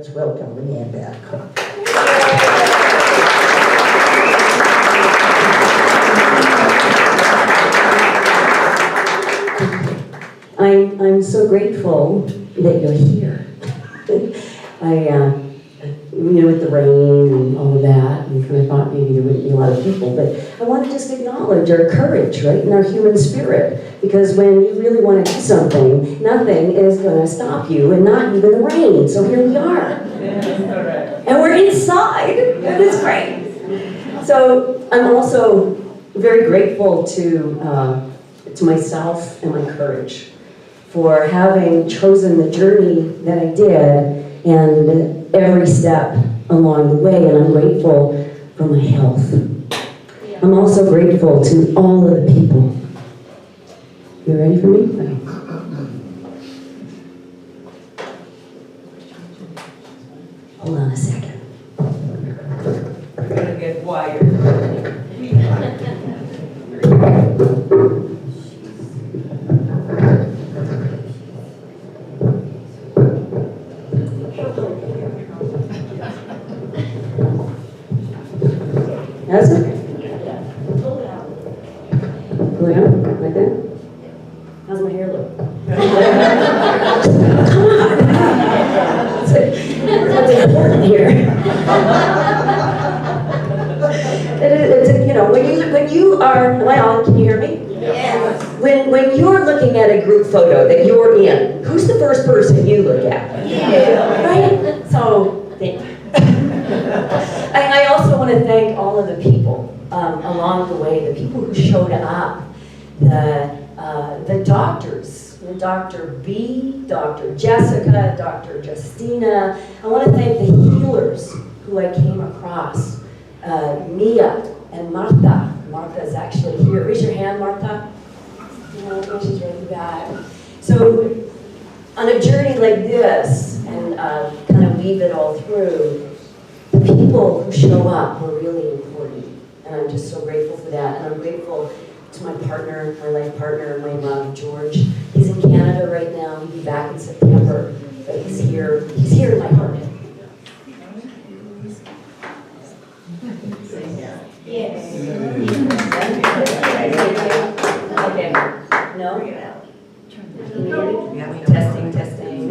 Let's welcome Leanne back. I'm so grateful that you're here. With the rain and all of that, and kind of thought maybe there wouldn't be a lot of people, but I want to just acknowledge our courage, right, and our human spirit, because when you really want to do something, nothing is going to stop you, and not even the rain. So here we are, and we're inside. That is great. So I'm also very grateful to myself and my courage for having chosen the journey that I did, and every step along the way, and I'm grateful for my health. I'm also grateful to all of the people. You ready for me? Okay. Hold on a second. We're gonna get wired. That's okay. Pull it out like that. How's my hair look? Come on. That's important here. When you are, am I on? Can you hear me? Yes. When you're looking at a group photo that you're in, who's the first person you look at? Yeah. Right? So, thank you. I also want to thank all of the people along the way, the people who showed up, the doctors, Dr. B, Dr. Jessica, Dr. Justina. I want to thank the healers who I came across, Mia and Martha. Martha is actually here. Raise your hand, Martha. No, she's right in the back. So, on a journey like this, and kind of weave it all through, the people who show up are really important. And I'm just so grateful for that. And I'm grateful to my partner, my life partner, my love, George. He's in Canada right now. He'll be back in September. But he's here. He's here in my heart. Yes. Okay. No? Can you hear me? Testing.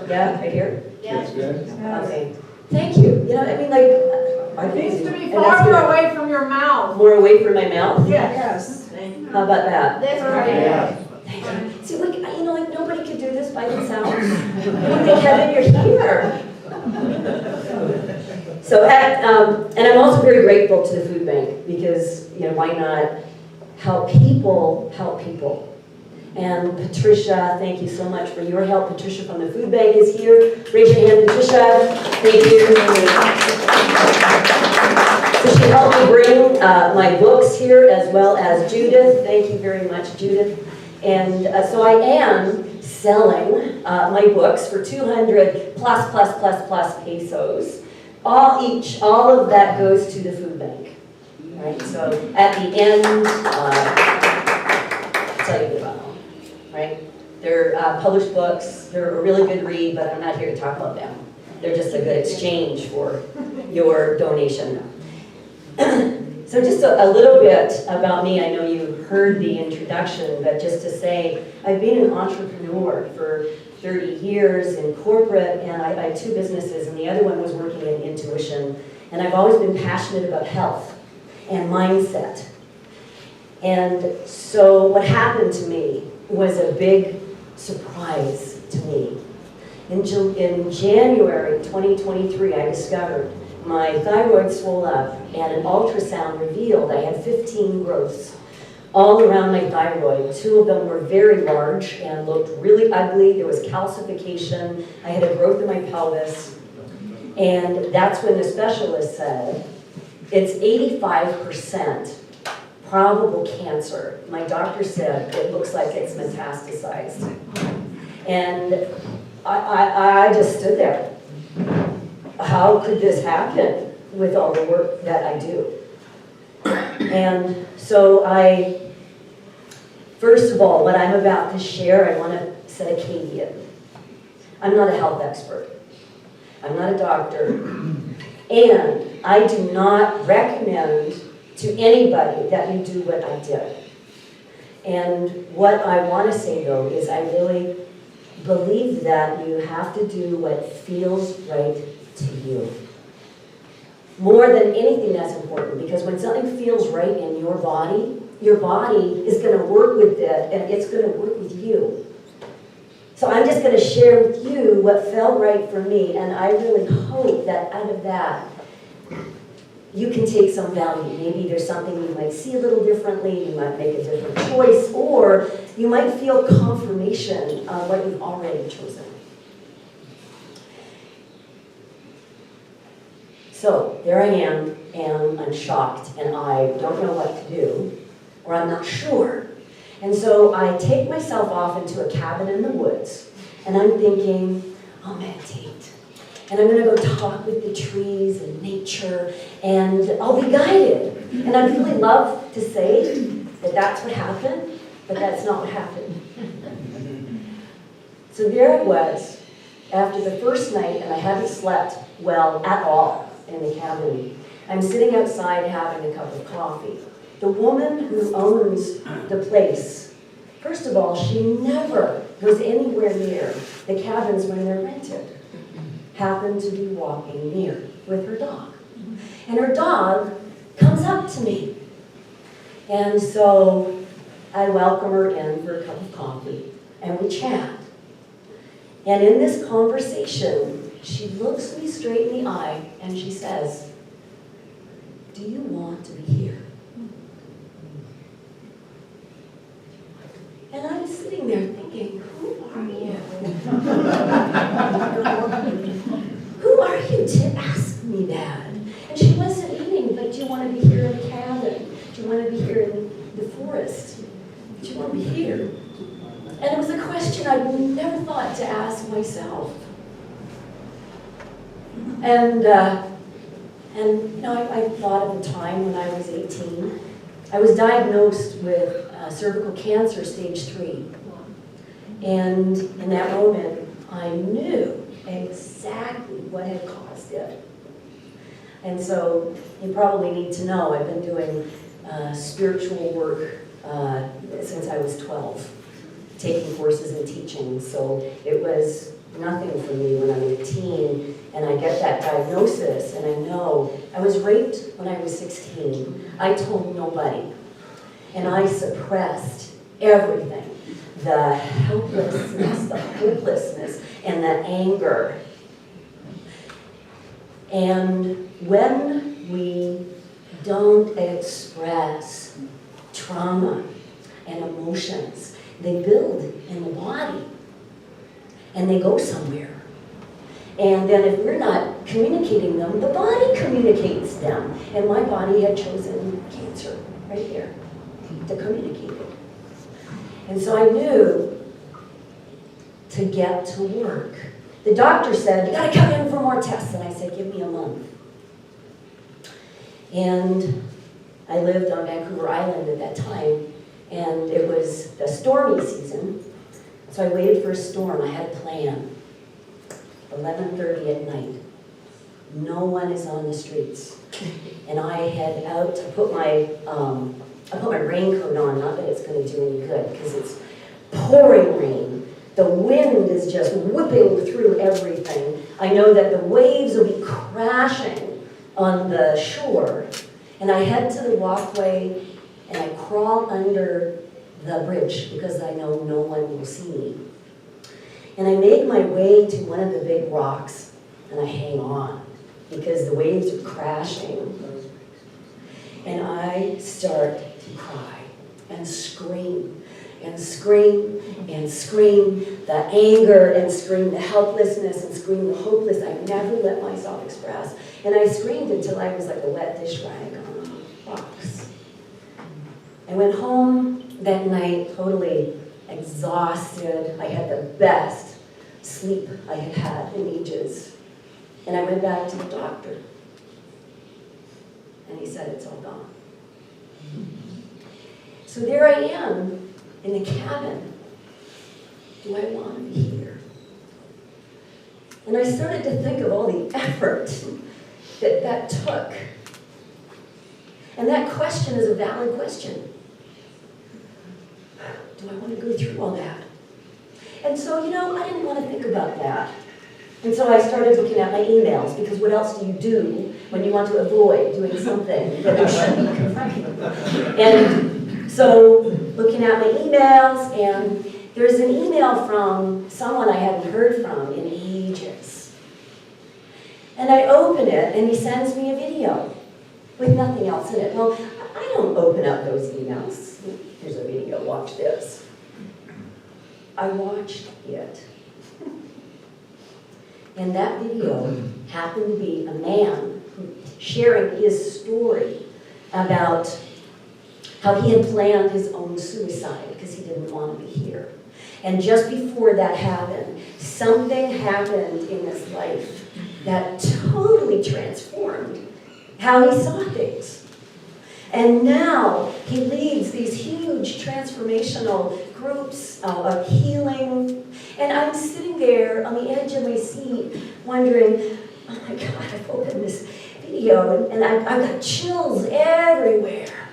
Yeah, right here? That's good. Okay. Thank you. It needs to be farther away from your mouth. More away from my mouth? Yes. How about that? That's right. Thank you. See, nobody could do this by themselves. Thank heaven you're here. So, and I'm also very grateful to the food bank because, why not help people help people? And Patricia, thank you so much for your help. Patricia from the food bank is here. Raise your hand, Patricia. Thank you. So she helped me bring my books here as well as Judith. Thank you very much, Judith. And so I am selling my books for 200 plus pesos. All of that goes to the food bank. Right? So at the end, I'll tell you about them. Right? They're published books. They're a really good read, but I'm not here to talk about them. They're just a good exchange for your donation. So just a little bit about me. I know you heard the introduction, but just to say, I've been an entrepreneur for 30 years in corporate, and I had 2 businesses, and the other one was working in intuition. And I've always been passionate about health and mindset. And so what happened to me was a big surprise to me. In January 2023, I discovered my thyroid swelled up, and an ultrasound revealed I had 15 growths all around my thyroid. 2 of them were very large and looked really ugly. There was calcification. I had a growth in my pelvis. And that's when the specialist said, it's 85% probable cancer. My doctor said it looks like it's metastasized. And I just stood there. How could this happen with all the work that I do? And so first of all, what I'm about to share, I want to set a caveat. I'm not a health expert. I'm not a doctor. And I do not recommend to anybody that you do what I did. And what I want to say though is I really believe that you have to do what feels right to you. More than anything that's important, because when something feels right in your body is going to work with it and it's going to work with you. So I'm just going to share with you what felt right for me, and I really hope that out of that you can take some value. Maybe there's something you might see a little differently, you might make a different choice, or you might feel confirmation on what you've already chosen. So there I am, and I'm shocked, and I don't know what to do, or I'm not sure. And so I take myself off into a cabin in the woods, and I'm thinking, I'll meditate. And I'm going to go talk with the trees and nature, and I'll be guided. And I'd really love to say that that's what happened, but that's not what happened. So there I was, after the first night, and I hadn't slept well at all in the cabin. I'm sitting outside having a cup of coffee. The woman who owns the place, first of all, she never goes anywhere near the cabins when they're rented. Happened to be walking near with her dog. And her dog comes up to me. And so I welcome her in for a cup of coffee, and we chat. And in this conversation, she looks me straight in the eye and she says, "Do you want to be here?" And I was sitting there thinking, who are you? Who are you to ask me that? And she wasn't meaning, but do you want to be here in the cabin? Do you want to be here in the forest? Do you want to be here? And it was a question I never thought to ask myself. And you know, I thought of a time when I was 18. I was diagnosed with cervical cancer, stage 3. And in that moment, I knew exactly what had caused it. And so you probably need to know, I've been doing spiritual work since I was 12, taking courses in teaching. So it was nothing for me when I'm 18 and I get that diagnosis, and I know I was raped when I was 16. I told nobody, and I suppressed everything. The helplessness, the hopelessness, and the anger. And when we don't express trauma and emotions, they build in the body and they go somewhere. And then if we're not communicating them, the body communicates them. And my body had chosen cancer right here to communicate it. And so I knew to get to work. The doctor said, "You gotta come in for more tests." And I said, "Give me a month." And I lived on Vancouver Island at that time, and it was the stormy season. So I waited for a storm. I had a plan. 11:30 at night. No one is on the streets. And I head out to put my raincoat on, not that it's going to do any good, because it's pouring rain. The wind is just whipping through everything. I know that the waves will be crashing on the shore. And I head to the walkway and I crawl under the bridge because I know no one will see me. And I make my way to one of the big rocks and I hang on because the waves are crashing. And I start to cry and scream and scream and scream the anger and scream the helplessness and scream the hopeless. I never let myself express. And I screamed until I was like a wet dish rag on the rocks. I went home that night totally exhausted. I had the best sleep I had had in ages. And I went back to the doctor. And he said, "It's all gone." So there I am in the cabin. Do I want to be here? And I started to think of all the effort that took. And that question is a valid question. Do I want to go through all that? And so, I didn't want to think about that. And so I started looking at my emails, because what else do you do when you want to avoid doing something that you shouldn't be confronting? And so, looking at my emails, and there's an email from someone I hadn't heard from in ages. And I open it, and he sends me a video with nothing else in it. Well, I don't open up those emails. Here's a video, watch this. I watched it. And that video happened to be a man sharing his story about how he had planned his own suicide because he didn't want to be here. And just before that happened, something happened in his life that totally transformed how he saw things. And now he leads these huge transformational groups of healing. And I'm sitting there on the edge of my seat wondering, oh my God, I've opened this video and I've got chills everywhere.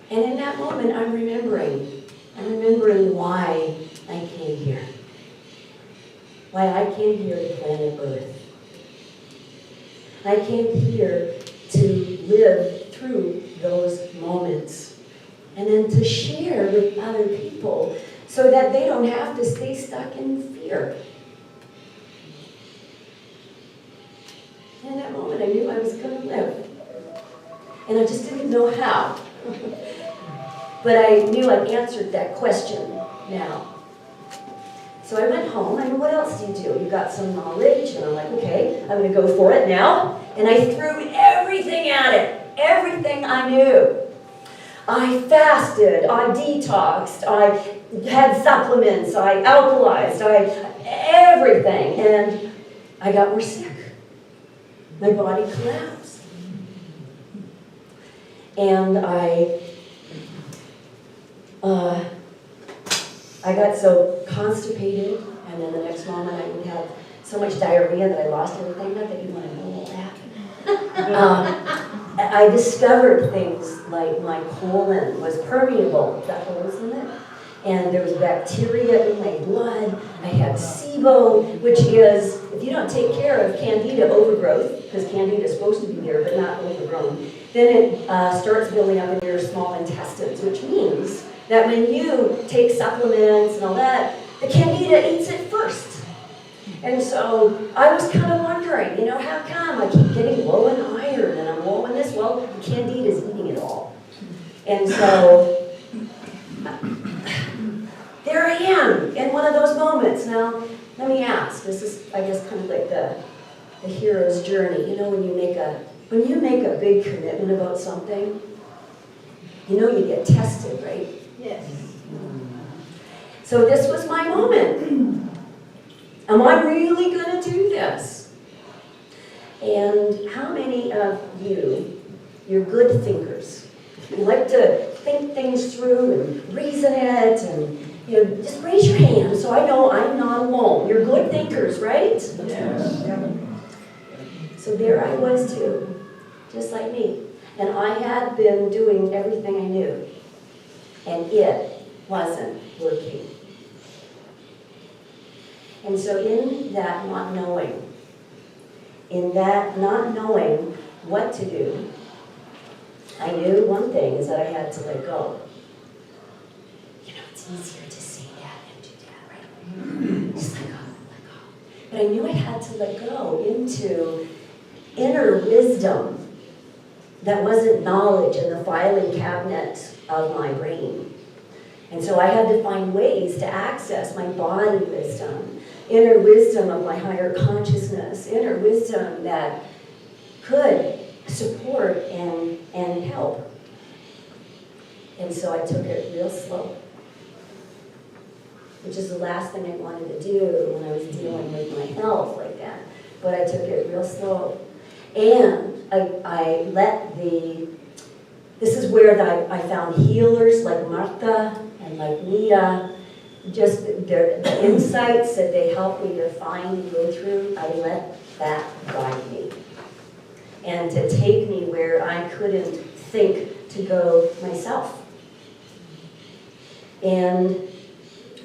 And in that moment, I'm remembering why I came here. Why I came here to planet Earth. I came here to live through those moments and then to share with other people so that they don't have to stay stuck in fear. And in that moment, I knew I was going to live. And I just didn't know how. But I knew I'd answered that question now. So I went home. I mean, what else do? You got some knowledge, and I'm like, okay, I'm going to go for it now. And I threw everything at it, everything I knew. I fasted, I detoxed, I had supplements, I alkalized, everything. And I got more sick. My body collapsed. And I got so constipated, and then the next moment I would have so much diarrhea that I lost everything. Not that you want to know all that. I discovered things like my colon was permeable, got holes in it, and there was bacteria in my blood. I had SIBO, which is, if you don't take care of candida overgrowth, because candida is supposed to be there but not overgrown, then it starts building up in your small intestines, which means that when you take supplements and all that, the candida eats it first. And so I was kind of wondering, how come I keep getting low in iron and I'm low in this? Well, the candida is eating it all. And so there I am in one of those moments. Now, let me ask, this is, I guess, kind of like the hero's journey. When you make a big commitment about something, you get tested, right? Yes. So this was my moment. Am I really going to do this? And how many of you're good thinkers? You like to think things through and reason it, and just raise your hand so I know I'm not alone. You're good thinkers, right? Yes. So there I was too, just like me. And I had been doing everything I knew, and it wasn't working. And so in that not knowing what to do, I knew one thing is that I had to let go. It's easier to say that and do that, right? Just let go. But I knew I had to let go into inner wisdom that wasn't knowledge in the filing cabinet of my brain. And so I had to find ways to access my body wisdom, inner wisdom of my higher consciousness, inner wisdom that could support and help. And so I took it real slow, which is the last thing I wanted to do when I was dealing with my health like that. But I took it real slow. And I let this is where I found healers like Martha and like Mia just the insights that they help me to find and go through, I let that guide me. And to take me where I couldn't think to go myself. And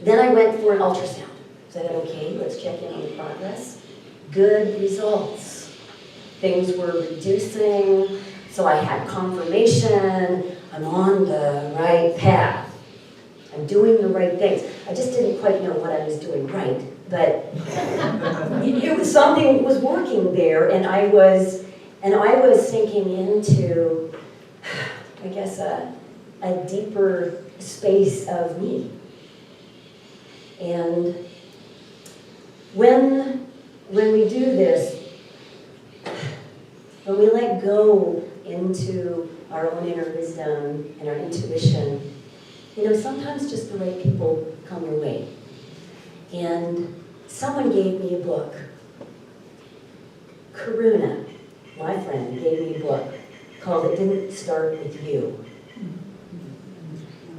then I went for an ultrasound. So I thought, okay, let's check in on the progress. Good results. Things were reducing, so I had confirmation. I'm on the right path. I'm doing the right things. I just didn't quite know what I was doing right, but it was something was working there, and I was sinking into, I guess, a deeper space of me. And when we do this, when we let go into our own inner wisdom and our intuition, sometimes just the right people come your way. And someone gave me a book. Karuna, my friend, gave me a book called It Didn't Start With You.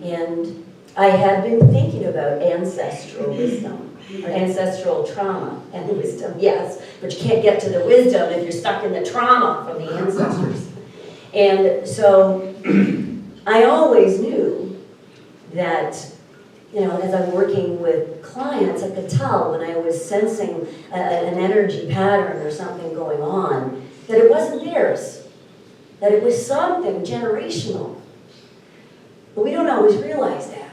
And I had been thinking about ancestral wisdom, or ancestral trauma and wisdom, yes, but you can't get to the wisdom if you're stuck in the trauma from the ancestors. And so I always knew that, as I'm working with clients, I could tell when I was sensing an energy pattern or something going on, that it wasn't theirs, that it was something generational. But we don't always realize that.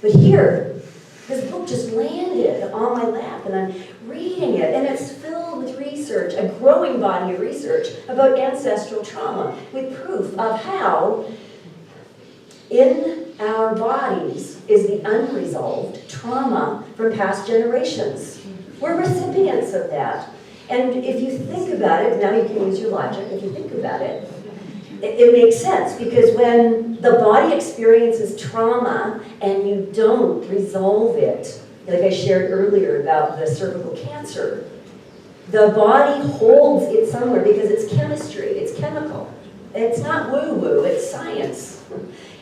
But here, this book just landed on my lap, and I'm reading it, and it's filled with research, a growing body of research about ancestral trauma, with proof of how in our bodies is the unresolved trauma from past generations. We're recipients of that. And if you think about it, now you can use your logic, if you think about it, it makes sense, because when the body experiences trauma and you don't resolve it, like I shared earlier about the cervical cancer, the body holds it somewhere because it's chemistry, it's chemical. It's not woo-woo, it's science.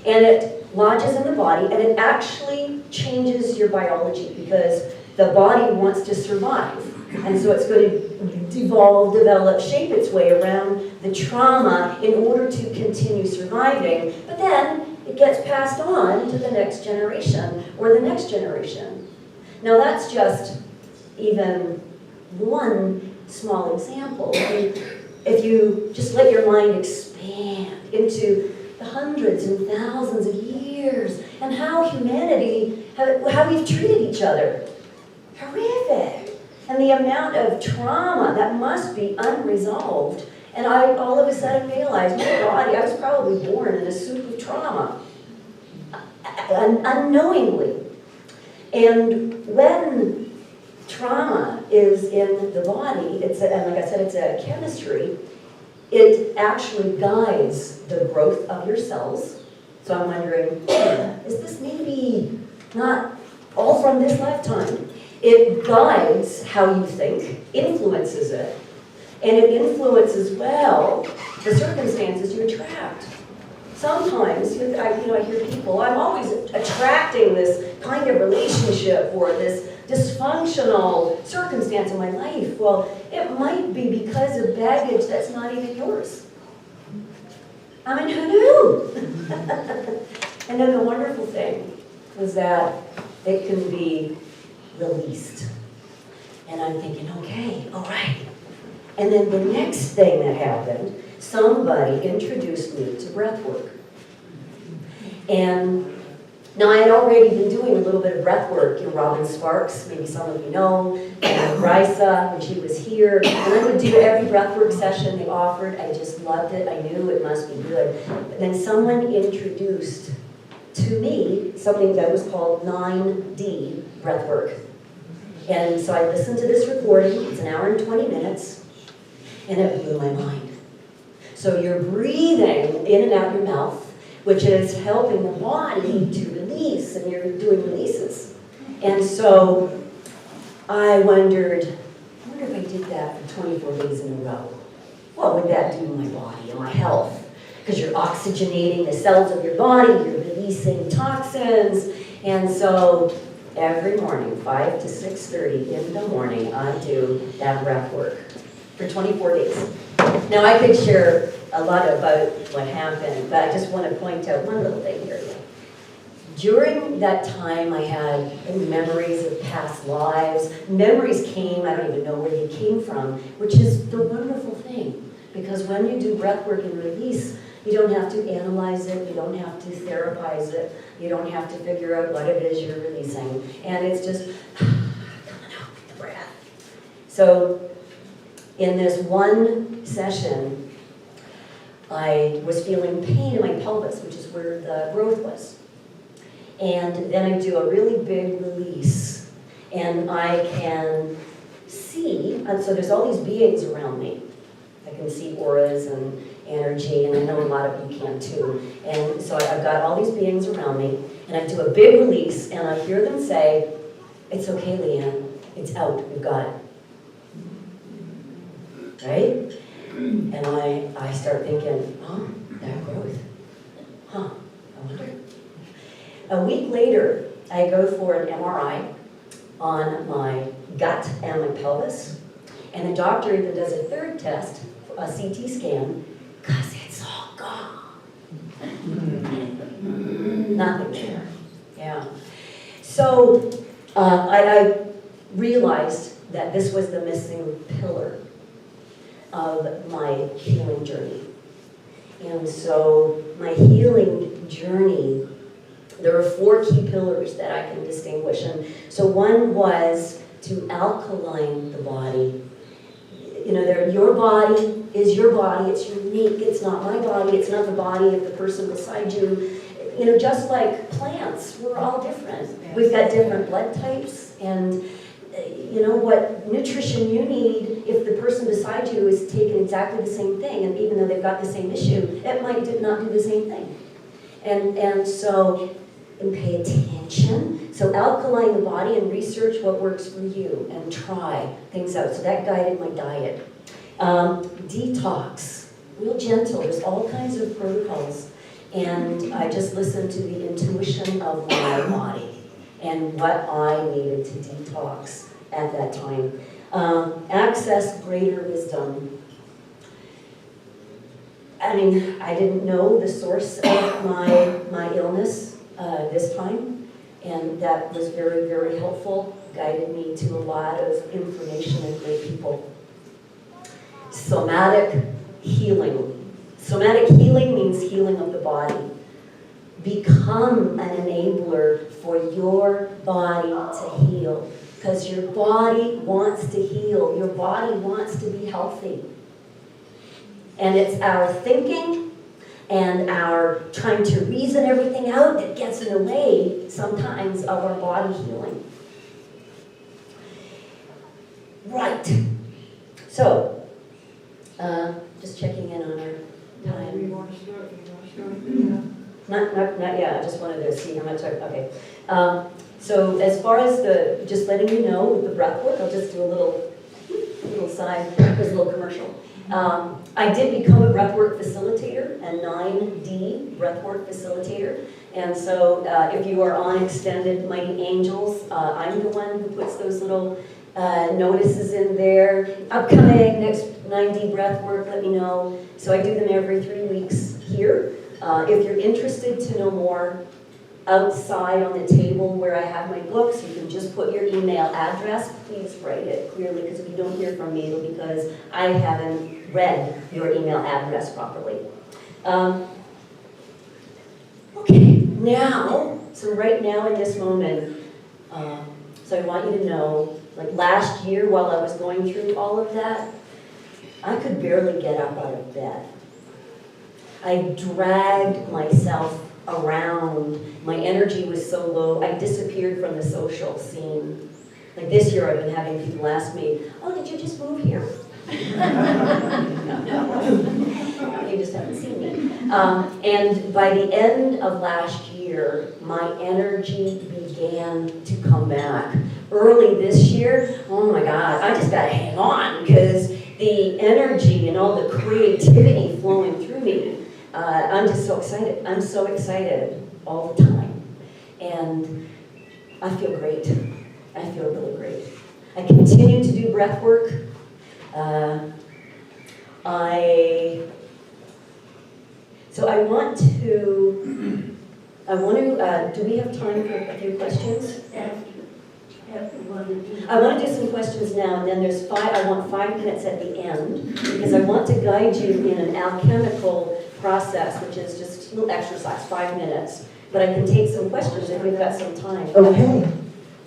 And it lodges in the body, and it actually changes your biology because the body wants to survive. And so it's going to evolve, develop, shape its way around the trauma in order to continue surviving. But then it gets passed on to the next generation or the next generation. Now that's just even one small example. If you just let your mind expand into the hundreds and thousands of years and how humanity, how we've treated each other. Horrific. And the amount of trauma that must be unresolved. And I all of a sudden realized, my body, I was probably born in a soup of trauma. Unknowingly. And when trauma is in the body, and like I said, it's a chemistry, it actually guides the growth of your cells. So I'm wondering, is this maybe not all from this lifetime? It guides how you think, influences it, and it influences, well, the circumstances you attract. Sometimes, I hear people, I'm always attracting this kind of relationship or this dysfunctional circumstance in my life. Well, it might be because of baggage that's not even yours. I mean, who knew? And then the wonderful thing was that it can be released. And I'm thinking, okay, all right. And then the next thing that happened, somebody introduced me to breath work. And now I had already been doing a little bit of breath work. Robin Sparks, maybe some of you know, and Risa, when she was here. And I would do every breath work session they offered. I just loved it. I knew it must be good. But then someone introduced to me something that was called 9D breath work. And so I listened to this recording. It's an hour and 20 minutes. And it blew my mind. So you're breathing in and out your mouth, which is helping the body to release, and you're doing releases. And so I wondered if I did that for 24 days in a row, what would that do to my body and my health? Because you're oxygenating the cells of your body, you're releasing toxins, and so every morning, 5 to 6:30 in the morning, I do that breath work for 24 days. Now, I could share a lot about what happened, but I just want to point out one little thing here. During that time, I had memories of past lives. Memories came, I don't even know where they came from, which is the wonderful thing. Because when you do breath work and release, you don't have to analyze it, you don't have to therapize it, you don't have to figure out what it is you're releasing. And it's just coming out with the breath. So in this one session, I was feeling pain in my pelvis, which is where the growth was. And then I do a really big release, and I can see, and so there's all these beings around me. I can see auras and energy, and I know a lot of you can too. And so I've got all these beings around me, and I do a big release, and I hear them say, "It's okay, Leanne, it's out, we've got it." Right? And I start thinking, oh, that growth. Huh, I wonder. A week later, I go for an MRI on my gut and my pelvis, and the doctor even does a third test, a CT scan, because it's all gone. Nothing there. Yeah. So I realized that this was the missing pillar of my healing journey. And so my healing journey, there are 4 key pillars that I can distinguish. And so one was to alkaline the body. You know, your body is your body, it's unique, it's not my body, it's not the body of the person beside you. You know, just like plants, we're all different. We've got different blood types, and you know what nutrition you need, if the person beside you is taking exactly the same thing, and even though they've got the same issue, it might not do the same thing. And so, and pay attention. So alkaline the body and research what works for you and try things out. So that guided my diet. Detox, real gentle. There's all kinds of protocols. And I just listened to the intuition of my body and what I needed to detox at that time. Access greater wisdom. I mean, I didn't know the source of my illness this time, and that was very, very helpful, guided me to a lot of information and great people. Somatic healing. Somatic healing means healing of the body. Become an enabler for your body to heal, because your body wants to heal. Your body wants to be healthy. And it's our thinking and our trying to reason everything out that gets in the way sometimes of our body healing. Right. So, just checking in on our time. You want to start? Not yet. I just wanted to see how much okay. So as far as just letting you know, the breath work, I'll just do a little side, there's a little commercial. I did become a breathwork facilitator, a 9D breathwork facilitator. And so if you are on Extended Mighty Angels, I'm the one who puts those little notices in there. Upcoming next 9D breathwork, let me know. So I do them every 3 weeks here. If you're interested to know more, outside on the table where I have my books, you can just put your email address. Please write it clearly, because if you don't hear from me, it'll be because I haven't read your email address properly. Okay, now, so right now in this moment, so I want you to know, like last year while I was going through all of that, I could barely get up out of bed. I dragged myself around. My energy was so low, I disappeared from the social scene. Like this year I've been having people ask me, oh, did you just move here? No, you just haven't seen me. And by the end of last year, my energy began to come back. Early this year, oh my God, I just gotta hang on, because the energy and all the creativity flowing through me, I'm just so excited. I'm so excited all the time. And I feel great. I feel really great. I continue to do breath work. So I want to, do we have time for a few questions? I want to do some questions now, and then I want 5 minutes at the end, because I want to guide you in an alchemical process, which is just a little exercise, 5 minutes. But I can take some questions if we've got some time. Okay,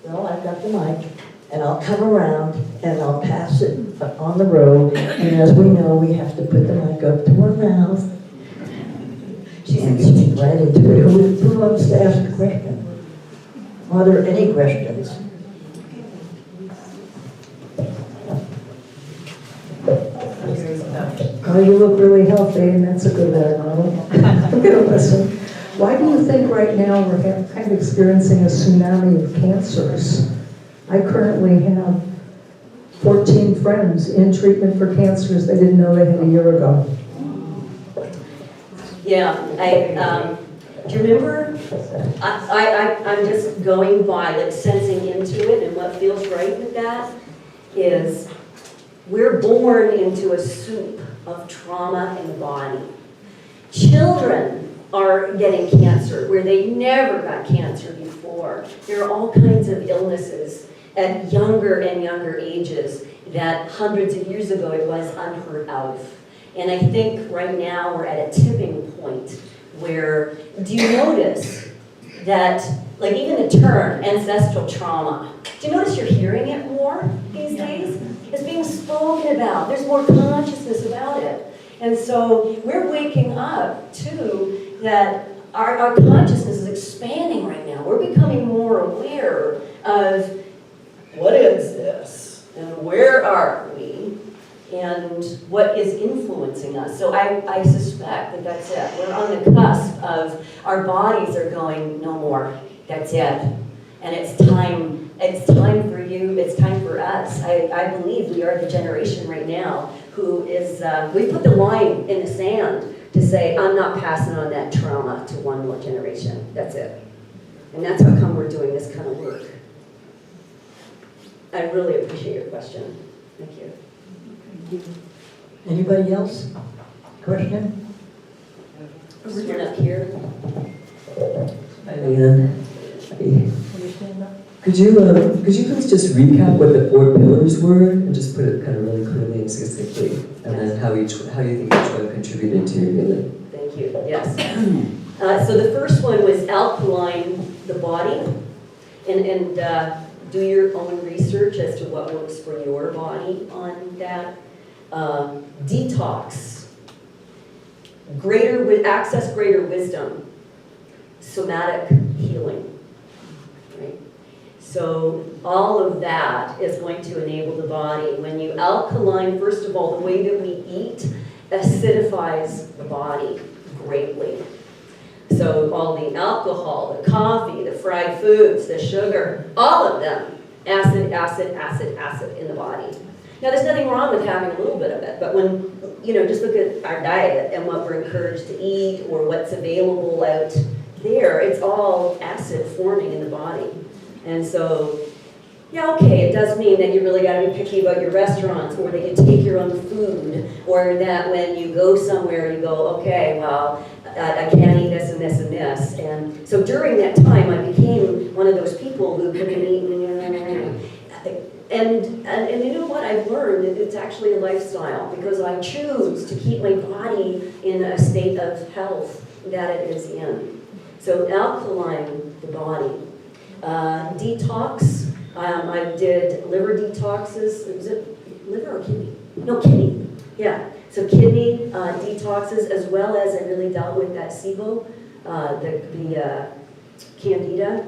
well, I've got the mic, and I'll come around, and I'll pass it on the road, and as we know, we have to put the mic up to our mouth. And speak right into it. Who wants to ask a question? Are there any questions? Oh, you look really healthy, and that's a good model. I'm going to listen. Why do you think right now we're kind of experiencing a tsunami of cancers? I currently have 14 friends in treatment for cancers they didn't know they had a year ago. Yeah, do you remember? I'm just going by, like sensing into it, and what feels right with that is we're born into a soup of trauma in the body. Children are getting cancer where they never got cancer before. There are all kinds of illnesses at younger and younger ages that hundreds of years ago it was unheard of. And I think right now we're at a tipping point where, do you notice that, like even the term ancestral trauma, do you notice you're hearing it more these days? It's being spoken about. There's more consciousness about it. And so we're waking up to that our consciousness is expanding right now. We're becoming more aware of what is this and where are we and what is influencing us. So I suspect that that's it. We're on the cusp of our bodies are going, no more, that's it. And it's time for you, it's time for us. I believe we are the generation right now who is, we put the line in the sand to say, I'm not passing on that trauma to one more generation, that's it. And that's how come we're doing this kind of work. I really appreciate your question, thank you. Anybody else? Question? Stand up here. Hi, Leanne. Could you please just recap what the 4 pillars were and just put it kind of really clearly and succinctly, and then how you think each one contributed to your healing? Thank you, yes. So the first one was alkaline the body, and do your own research as to what works for your body on that. Detox, access greater wisdom, somatic healing, right? So all of that is going to enable the body. When you alkaline, first of all, the way that we eat acidifies the body greatly. So all the alcohol, the coffee, the fried foods, the sugar, all of them, acid, acid, acid, acid in the body. Now there's nothing wrong with having a little bit of it, but when, just look at our diet and what we're encouraged to eat or what's available out there, it's all acid forming in the body. And so, yeah, okay, it does mean that you really got to be picky about your restaurants, or that you take your own food, or that when you go somewhere you go, okay, well, I can't eat this and this and this. And so during that time I became one of those people who couldn't eat. And you know what I've learned? It's actually a lifestyle, because I choose to keep my body in a state of health that it is in. So alkaline the body. Detox, I did liver detoxes. Was it liver or kidney? No, kidney, yeah. So kidney detoxes, as well as I really dealt with that SIBO, the candida,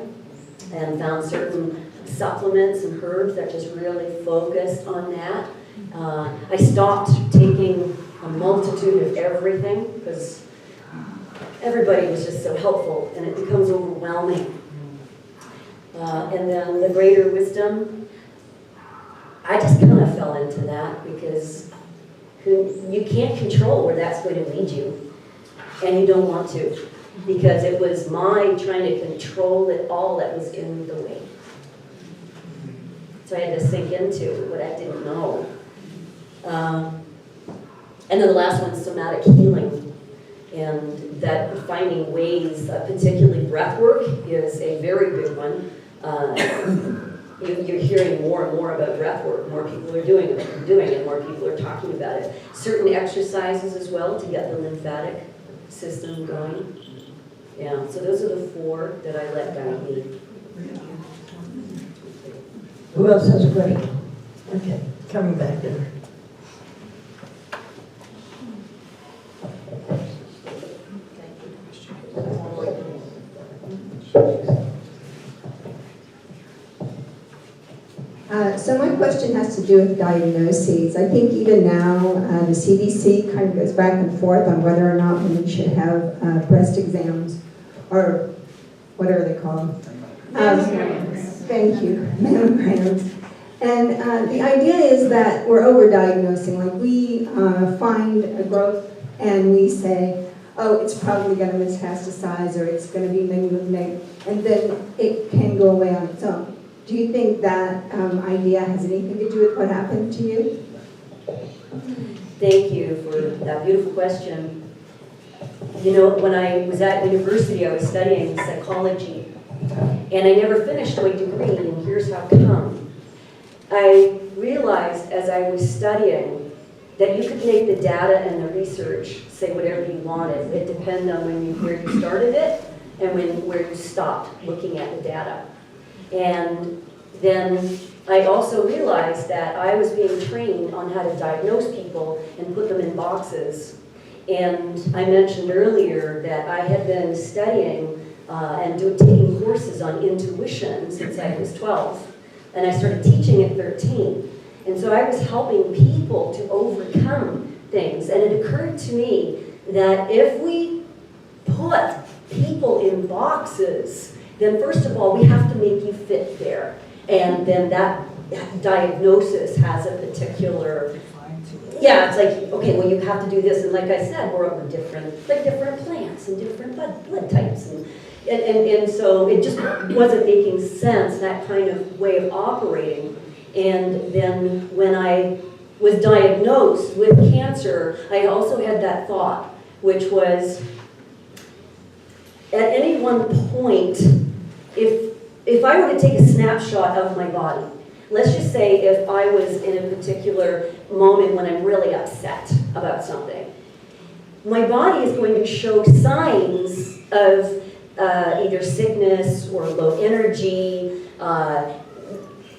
and found certain supplements and herbs that just really focused on that. I stopped taking a multitude of everything because everybody was just so helpful, and it becomes overwhelming. And then the greater wisdom, I just kind of fell into that because you can't control where that's going to lead you, and you don't want to. because it was my trying to control it all that was in the way. So I had to sink into what I didn't know. And then the last one, somatic healing. And that finding ways, particularly breath work is a very big one. You're hearing more and more about breath work. More people are doing it, more people are talking about it. Certain exercises as well to get the lymphatic system going. Yeah, so those are the 4 that I let guide me. Who else has a question? Okay, coming back there. So my question has to do with diagnoses. I think even now, the CDC kind of goes back and forth on whether or not women should have breast exams, or whatever they call them. Thank you, mammograms. And the idea is that we're overdiagnosing. Like we find a growth and we say, oh, it's probably going to metastasize or it's going to be malignant, and then it can go away on its own. Do you think that idea has anything to do with what happened to you? Thank you for that beautiful question. You know, when I was at university, I was studying psychology, and I never finished my degree, and here's how come. I realized as I was studying that you could make the data and the research say whatever you wanted. It depended on where you started it and where you stopped looking at the data. And then I also realized that I was being trained on how to diagnose people and put them in boxes. And I mentioned earlier that I had been studying and taking courses on intuition since I was 12. And I started teaching at 13. And so I was helping people to overcome things. And it occurred to me that if we put people in boxes, then first of all, we have to make you fit there. And then that diagnosis has a particular, yeah, it's like, okay, well, you have to do this. And like I said, we're over different plants and different blood types. And so it just wasn't making sense, that kind of way of operating. And then when I was diagnosed with cancer, I also had that thought, which was, at any one point, if I were to take a snapshot of my body, let's just say if I was in a particular moment when I'm really upset about something, my body is going to show signs of either sickness or low energy,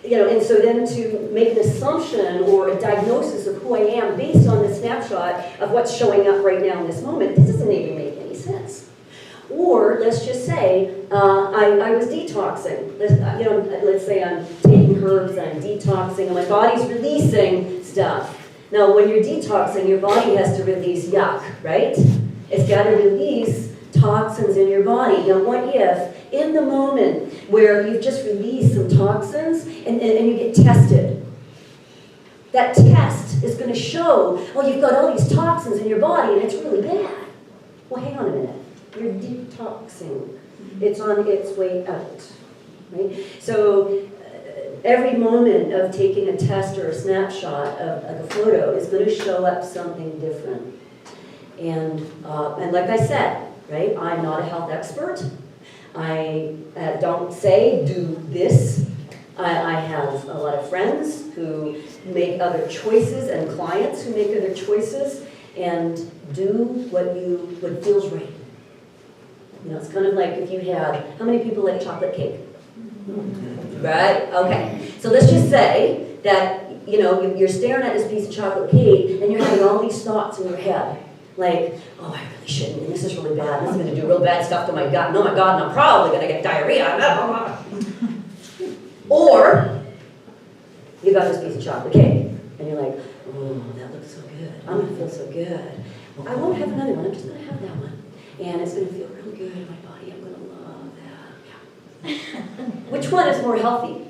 and so then to make an assumption or a diagnosis of who I am based on the snapshot of what's showing up right now in this moment, this doesn't even make any sense. Or let's just say I was detoxing. Let's say I'm taking herbs and I'm detoxing and my body's releasing stuff. Now when you're detoxing, your body has to release yuck, right? It's got to release toxins in your body. Now what if, in the moment where you've just released some toxins and you get tested, that test is going to show, oh, you've got all these toxins in your body and it's really bad. Well, hang on a minute. You're detoxing. It's on its way out, right? So every moment of taking a test or a snapshot of a photo is going to show up something different. And like I said, right, I'm not a health expert. I don't say do this. I have a lot of friends who make other choices and clients who make other choices and do what feels right. You know, it's kind of like if you had, how many people like chocolate cake? Right? Okay. So let's just say that, you're staring at this piece of chocolate cake and you're having all these thoughts in your head. Like, oh, I really shouldn't, and this is really bad, and this is going to do real bad stuff to my gut, and oh my God, and I'm probably going to get diarrhea. Or, you got this piece of chocolate cake, and you're like, oh, that looks so good. I'm going to feel so good. Well, I won't have another one, I'm just going to have that one. And it's going to feel really good in my body. I'm going to love that. Yeah. Which one is more healthy?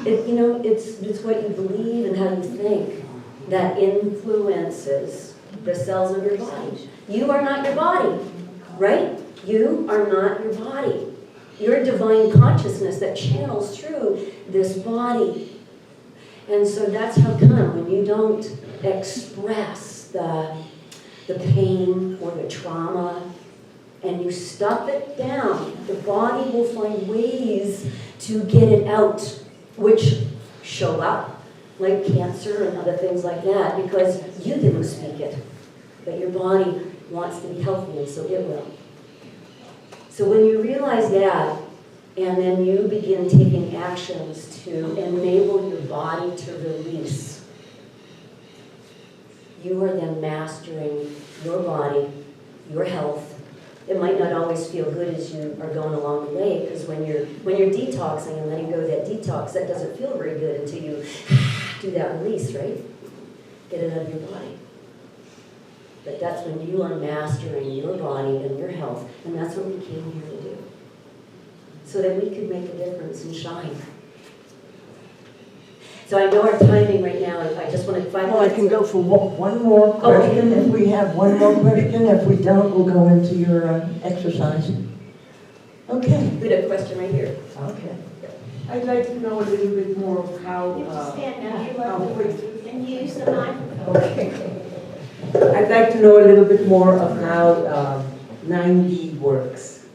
It's what you believe and how you think that influences the cells of your body. You are not your body, right? You are not your body. You're a divine consciousness that channels through this body. And so that's how come when you don't express the pain or the trauma and you stuff it down, the body will find ways to get it out, which show up like cancer and other things like that because you didn't speak it. But your body wants to be healthy and so it will. So when you realize that, and then you begin taking actions to enable your body to release, you are then mastering your body, your health. It might not always feel good as you are going along the way, because when you're detoxing and letting go of that detox, that doesn't feel very good until you do that release, right? Get it out of your body. But that's when you are mastering your body and your health, and that's what we came here to do. So that we could make a difference and shine. So I know our timing right now, I just want to find Well, I can go for one more question, if we have one more question. If we don't, we'll go into your exercise. Okay. We had a question right here. Okay. I'd like to know a little bit more of how, You just stand up how quick. and use the microphone. Okay. I'd like to know a little bit more of how 9D works.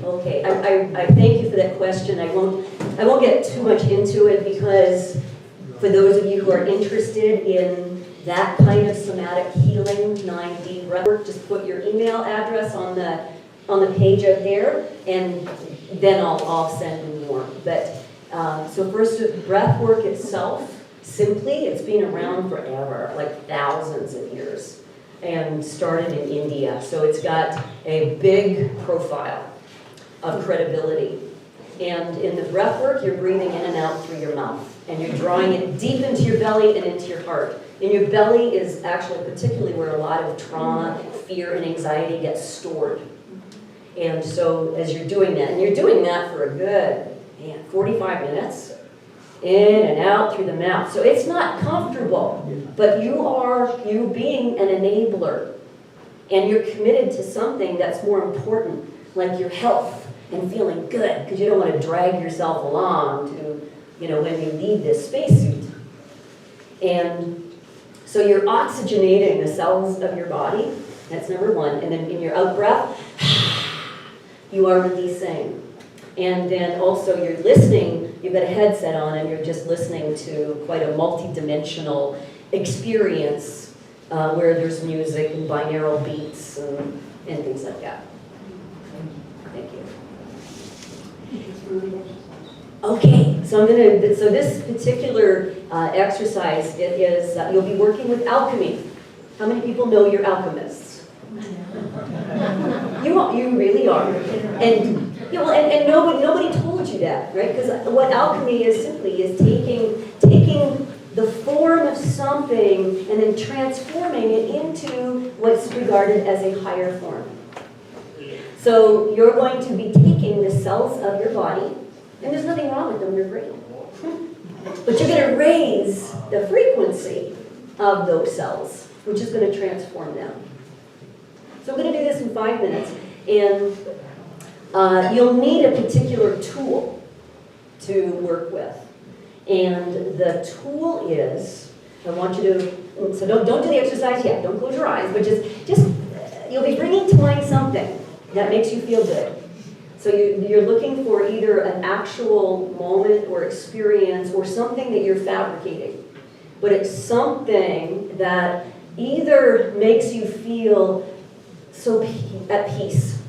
Okay, I thank you for that question. I won't get too much into it because for those of you who are interested in that kind of somatic healing, 9D breathwork, just put your email address on the page up there, and then I'll send you more. But so first, breathwork itself, simply, it's been around forever, like thousands of years, and started in India. So it's got a big profile of credibility. And in the breath work, you're breathing in and out through your mouth, and you're drawing it deep into your belly and into your heart. And your belly is actually particularly where a lot of trauma, fear, and anxiety gets stored. And so as you're doing that, and you're doing that for a good, 45 minutes, in and out through the mouth. So it's not comfortable, but you being an enabler, and you're committed to something that's more important, like your health and feeling good, because you don't want to drag yourself along to, when you leave this spacesuit. And so you're oxygenating the cells of your body. That's number one. And then in your out breath, you are releasing. And then also you're listening, you've got a headset on and you're just listening to quite a multi-dimensional experience where there's music and binaural beats and things like that. Thank you. Okay, so so this particular exercise, it is, you'll be working with alchemy. How many people know you're alchemists? You really are. And nobody told you that, right? Because what alchemy is simply is taking the form of something and then transforming it into what's regarded as a higher form. So you're going to be taking the cells of your body, and there's nothing wrong with them, they're great. But you're going to raise the frequency of those cells, which is going to transform them. So I'm going to do this in 5 minutes, and you'll need a particular tool to work with. And the tool is, I want you to, so don't do the exercise yet, don't close your eyes, but just you'll be bringing to mind something that makes you feel good. So you're looking for either an actual moment or experience or something that you're fabricating. But it's something that either makes you feel so at peace,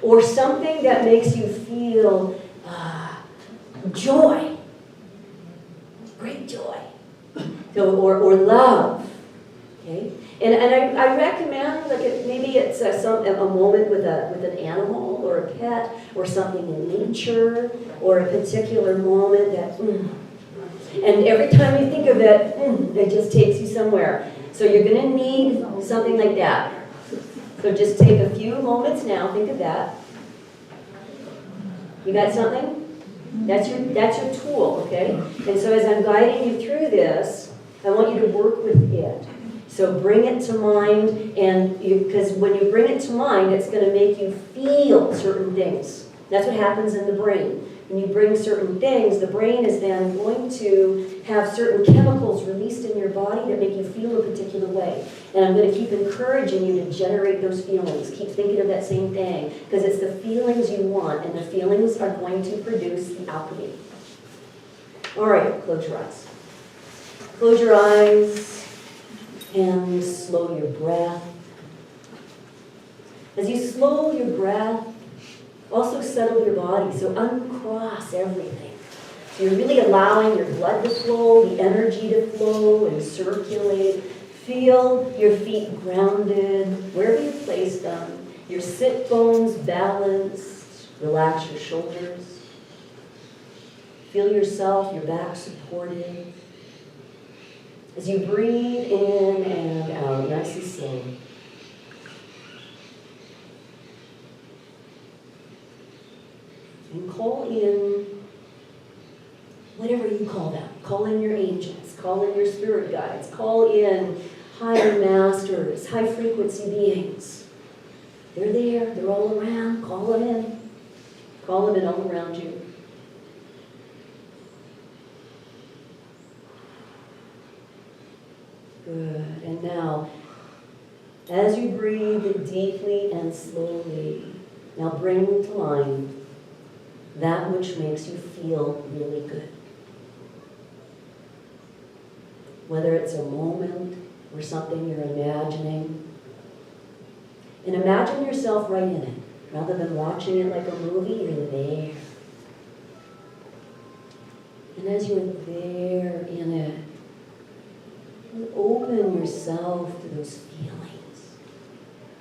or something that makes you feel joy, great joy, so, or love, okay? And I recommend, like maybe it's a moment with an animal or a pet or something in nature or a particular moment that, and every time you think of it, it just takes you somewhere. So you're going to need something like that. So just take a few moments now, think of that. You got something? That's your tool, okay? And so as I'm guiding you through this, I want you to work with it. So bring it to mind, and because when you bring it to mind, it's going to make you feel certain things. That's what happens in the brain. When you bring certain things, the brain is then going to have certain chemicals released in your body that make you feel a particular way. And I'm going to keep encouraging you to generate those feelings. Keep thinking of that same thing, because it's the feelings you want, and the feelings are going to produce the alchemy. All right, close your eyes. Close your eyes and slow your breath. As you slow your breath, also settle your body, so uncross everything. So you're really allowing your blood to flow, the energy to flow and circulate. Feel your feet grounded, wherever you place them. Your sit bones balanced. Relax your shoulders. Feel yourself, your back supported. As you breathe in and out, nice and slow. And call in whatever you call them. Call in your angels, call in your spirit guides, call in higher masters, high frequency beings. They're there, they're all around, call them in. Call them in all around you. Good, and now, as you breathe deeply and slowly, now bring to mind that which makes you feel really good. Whether it's a moment or something you're imagining. And imagine yourself right in it. Rather than watching it like a movie, you're there. And as you're there in it, you open yourself to those feelings.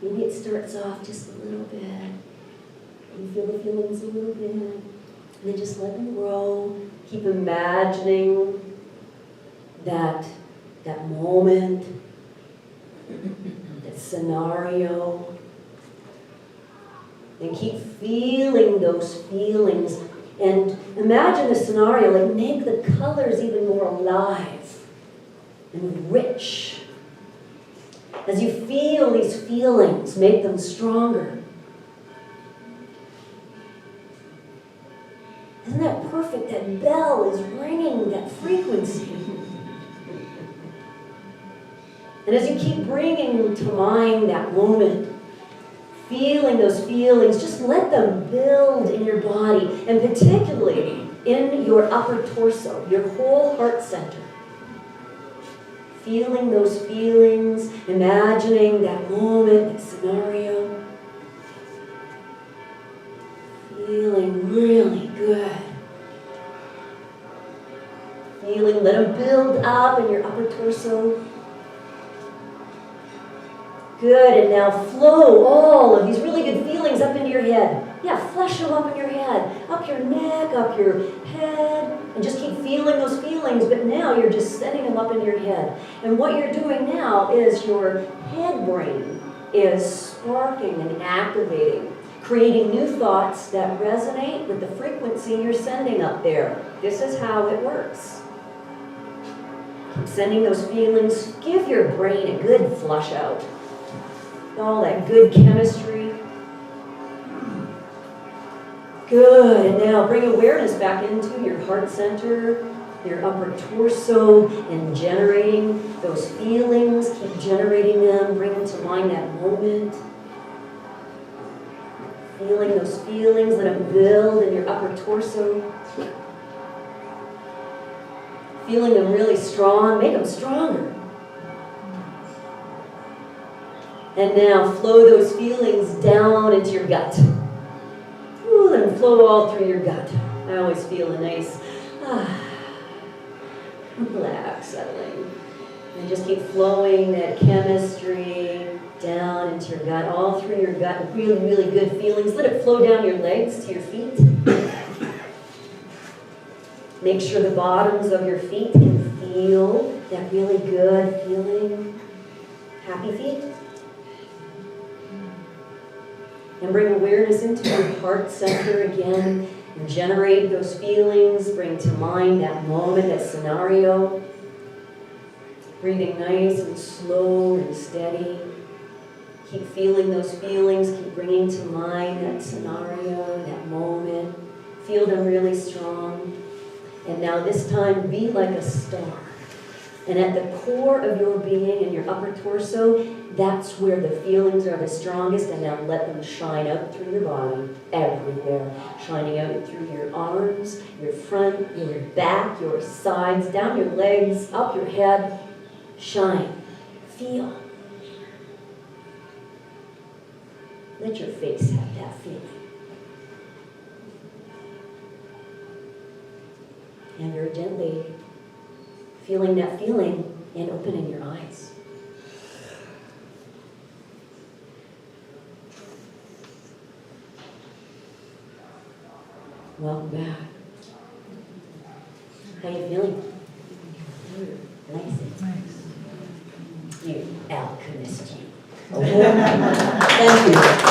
Maybe it starts off just a little bit. You feel the feelings a little bit, and then just let them grow. Keep imagining that moment, that scenario, and keep feeling those feelings. And imagine the scenario, like make the colors even more alive and rich. As you feel these feelings, make them stronger. Isn't that perfect? That bell is ringing, that frequency. And as you keep bringing to mind that moment, feeling those feelings, just let them build in your body, and particularly in your upper torso, your whole heart center. Feeling those feelings, imagining that moment, that scenario. Feeling really good. Feeling, let them build up in your upper torso. Good, and now flow all of these really good feelings up into your head. Yeah, flush them up in your head, up your neck, up your head, and just keep feeling those feelings, but now you're just sending them up into your head. And what you're doing now is your head brain is sparking and activating, creating new thoughts that resonate with the frequency you're sending up there. This is how it works. Keep sending those feelings. Give your brain a good flush out. All that good chemistry. Good, and now bring awareness back into your heart center, your upper torso, and generating those feelings. Keep generating them, bring to mind that moment. Feeling those feelings, let them build in your upper torso. Feeling them really strong, make them stronger. And now flow those feelings down into your gut. Ooh, let them flow all through your gut. I always feel a nice, relax, settling. And just keep flowing that chemistry down into your gut, all through your gut. Really, really good feelings. Let it flow down your legs to your feet. Make sure the bottoms of your feet can feel that really good feeling. Happy feet. And bring awareness into your heart center again. And generate those feelings. Bring to mind that moment, that scenario. Breathing nice and slow and steady. Keep feeling those feelings, keep bringing to mind that scenario, that moment. Feel them really strong. And now this time, be like a star. And at the core of your being and your upper torso, that's where the feelings are the strongest. And now let them shine out through your body, everywhere. Shining out through your arms, your front, your back, your sides, down your legs, up your head. Shine. Feel. Let your face have that feeling. And you're gently feeling that feeling and opening your eyes. Welcome back. How you feeling? Nice. You alchemist, you. Thank you.